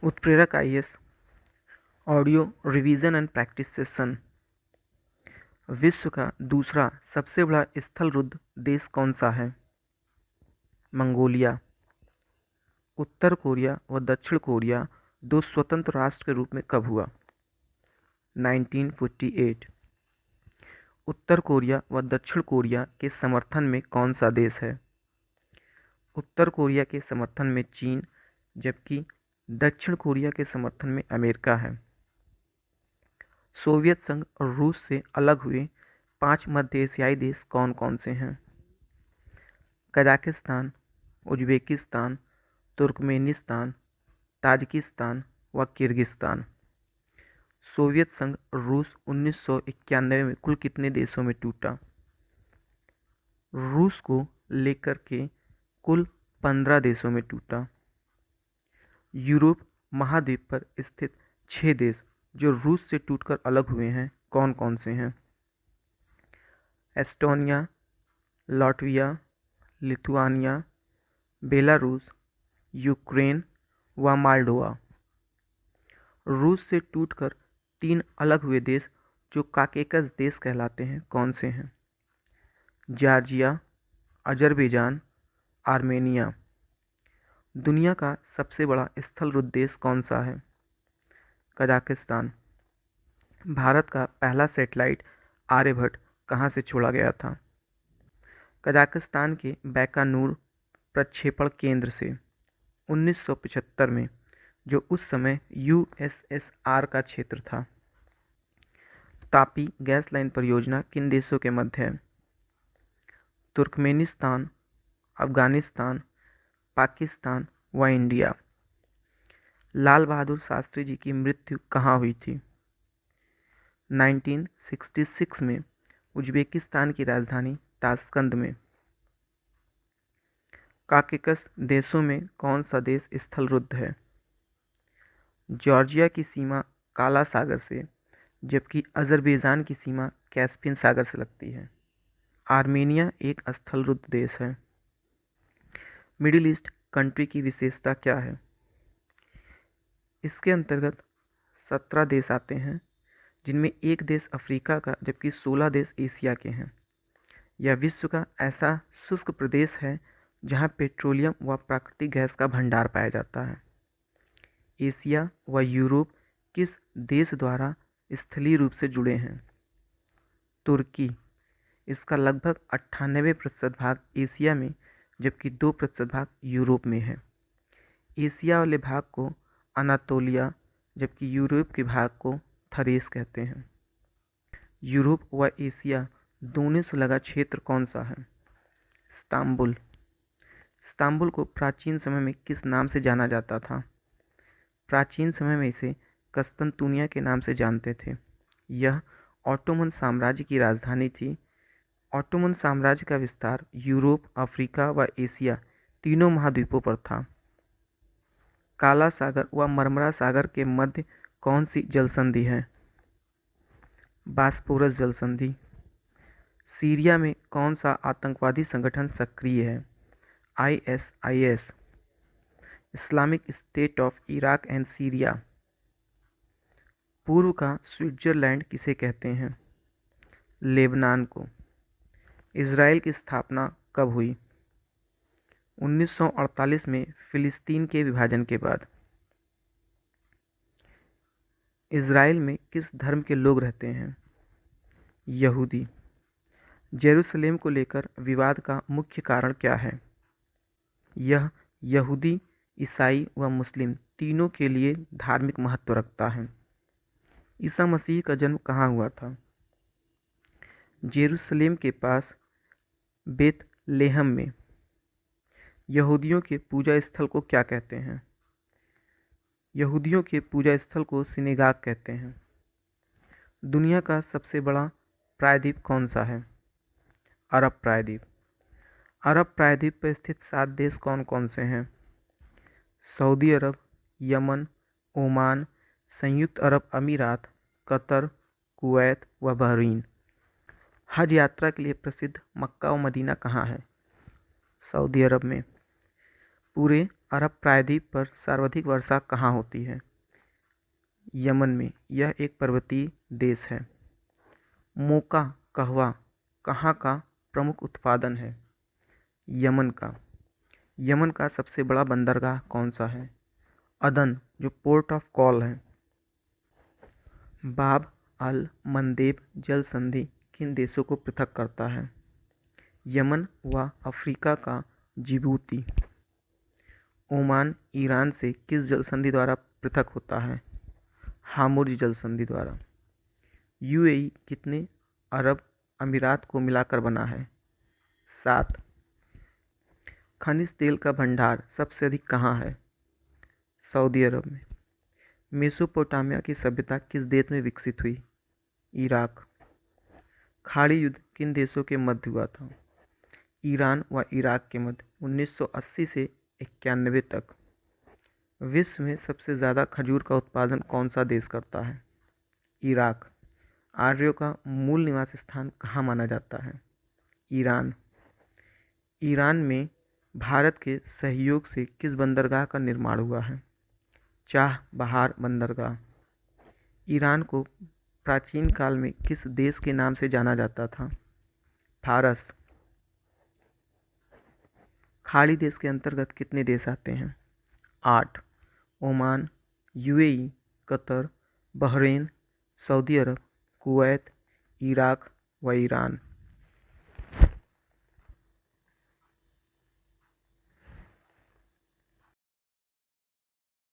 उत्प्रेरक IAS audio revision and practice session. विश्व का दूसरा सबसे बड़ा स्थलरुद्ध देश कौन सा है? मंगोलिया। उत्तर कोरिया व दक्षिण कोरिया दो स्वतंत्र राष्ट्र के रूप में कब हुआ? 1948। उत्तर कोरिया व दक्षिण कोरिया के समर्थन में कौन सा देश है? उत्तर कोरिया के समर्थन में चीन, जबकि दक्षिण कोरिया के समर्थन में अमेरिका है। सोवियत संघ और रूस से अलग हुए 5 मध्य एशियाई देश कौन कौन से हैं? कजाकिस्तान, उज्बेकिस्तान, तुर्कमेनिस्तान, ताजिकिस्तान व किर्गिस्तान। सोवियत संघ और रूस 1991 में कुल कितने देशों में टूटा? रूस को लेकर के कुल 15 देशों में टूटा। यूरोप महाद्वीप पर स्थित 6 देश जो रूस से टूटकर अलग हुए हैं कौन कौन से हैं? Estonia, Latvia, Lithuania, Belarus, Ukraine व मोल्डोवा। रूस से टूटकर 3 अलग हुए देश जो काकेकस देश कहलाते हैं कौन से हैं? Georgia, Azerbaijan, Armenia. दुनिया का सबसे बड़ा स्थलरुद्ध देश कौन सा है? कजाकिस्तान। भारत का पहला सैटेलाइट आर्यभट्ट कहाँ से छोड़ा गया था? कजाकिस्तान के बैकानूर प्रक्षेपण केंद्र से 1975 में, जो उस समय यूएसएसआर का क्षेत्र था। तापी गैस लाइन परियोजना किन देशों के मध्य है? तुर्कमेनिस्तान, अफगानिस्तान, पाकिस्तान व इंडिया। लाल बहादुर शास्त्री जी की मृत्यु कहाँ हुई थी? 1966 में उज्बेकिस्तान की राजधानी ताशकंद में। काकेकस देशों में कौन सा देश स्थलरुद्ध है? जॉर्जिया की सीमा काला सागर से, जबकि अजरबैजान की सीमा कैस्पियन सागर से लगती है। आर्मेनिया एक स्थलरुद्ध देश है। मिडिल ईस्ट कंट्री की विशेषता क्या है? इसके अंतर्गत 17 देश आते हैं, जिनमें एक देश अफ्रीका का जबकि 16 देश एशिया के हैं। यह विश्व का ऐसा शुष्क प्रदेश है जहां पेट्रोलियम व प्राकृतिक गैस का भंडार पाया जाता है। एशिया व यूरोप किस देश द्वारा स्थलीय रूप से जुड़े हैं? तुर्की। इसका लगभग 98% भाग एशिया में, जबकि 2% भाग यूरोप में है। एशिया वाले भाग को अनातोलिया, जबकि यूरोप के भाग को थरेस कहते हैं। यूरोप व एशिया दोनों से लगा क्षेत्र कौन सा है? इस्तांबुल। इस्तांबुल को प्राचीन समय में किस नाम से जाना जाता था? प्राचीन समय में इसे कस्तंतुनिया के नाम से जानते थे। यह ऑटोमन साम्राज्य की राजधानी थी। ऑटोमन साम्राज्य का विस्तार यूरोप, अफ्रीका व एशिया तीनों महाद्वीपों पर था। काला सागर व मरमरा सागर के मध्य कौन सी जलसंधि है? बास्पोरस जलसंधि। सीरिया में कौन सा आतंकवादी संगठन सक्रिय है? ISIS। Islamic state of Iraq and Syria. पूर्व का स्विट्जरलैंड किसे कहते हैं? लेबनान को। इजराइल की स्थापना कब हुई? 1948 में फिलिस्तीन के विभाजन के बाद। इजराइल में किस धर्म के लोग रहते हैं? यहूदी। जेरूसलेम को लेकर विवाद का मुख्य कारण क्या है? यह यहूदी, ईसाई व मुस्लिम तीनों के लिए धार्मिक महत्व रखता है। ईसा मसीह का जन्म कहाँ हुआ था? जेरूसलेम के पास बेतलेहम में। यहूदियों के पूजा स्थल को क्या कहते हैं? यहूदियों के पूजा स्थल को सिनेगाग कहते हैं। दुनिया का सबसे बड़ा प्रायद्वीप कौन सा है? अरब प्रायद्वीप। अरब प्रायद्वीप पर स्थित 7 देश कौन कौन से हैं? सऊदी अरब, यमन, ओमान, संयुक्त अरब अमीरात, कतर, कुवैत व बहरीन। हज यात्रा के लिए प्रसिद्ध मक्का व मदीना कहाँ है? सऊदी अरब में। पूरे अरब प्रायद्वीप पर सर्वाधिक वर्षा कहाँ होती है? यमन में। यह एक पर्वतीय देश है। मोका कहवा कहाँ का प्रमुख उत्पादन है? यमन का। यमन का सबसे बड़ा बंदरगाह कौन सा है? अदन, जो पोर्ट ऑफ कॉल है। बाब अल मंदेब जल संधि किन देशों को पृथक करता है? यमन व अफ्रीका का जिबूती। ओमान ईरान से किस जल संधि द्वारा पृथक होता है? हामुर्ज जल संधि द्वारा। यूएई कितने अरब अमीरात को मिलाकर बना है? 7। खनिज तेल का भंडार सबसे अधिक कहाँ है? सऊदी अरब में। मेसोपोटामिया की सभ्यता किस देश में विकसित हुई? इराक। खाड़ी युद्ध किन देशों के मध्य हुआ था? ईरान व इराक के मध्य 1980 से 91 तक। विश्व में सबसे ज़्यादा खजूर का उत्पादन कौन सा देश करता है? इराक। आर्यों का मूल निवास स्थान कहाँ माना जाता है? ईरान। ईरान में भारत के सहयोग से किस बंदरगाह का निर्माण हुआ है? चाह बहार बंदरगाह। ईरान को प्राचीन काल में किस देश के नाम से जाना जाता था? फारस। खाड़ी देश के अंतर्गत कितने देश आते हैं? 8। Oman, UAE, Qatar, Bahrain, Saudi Arab, Kuwait, Iraq व ईरान।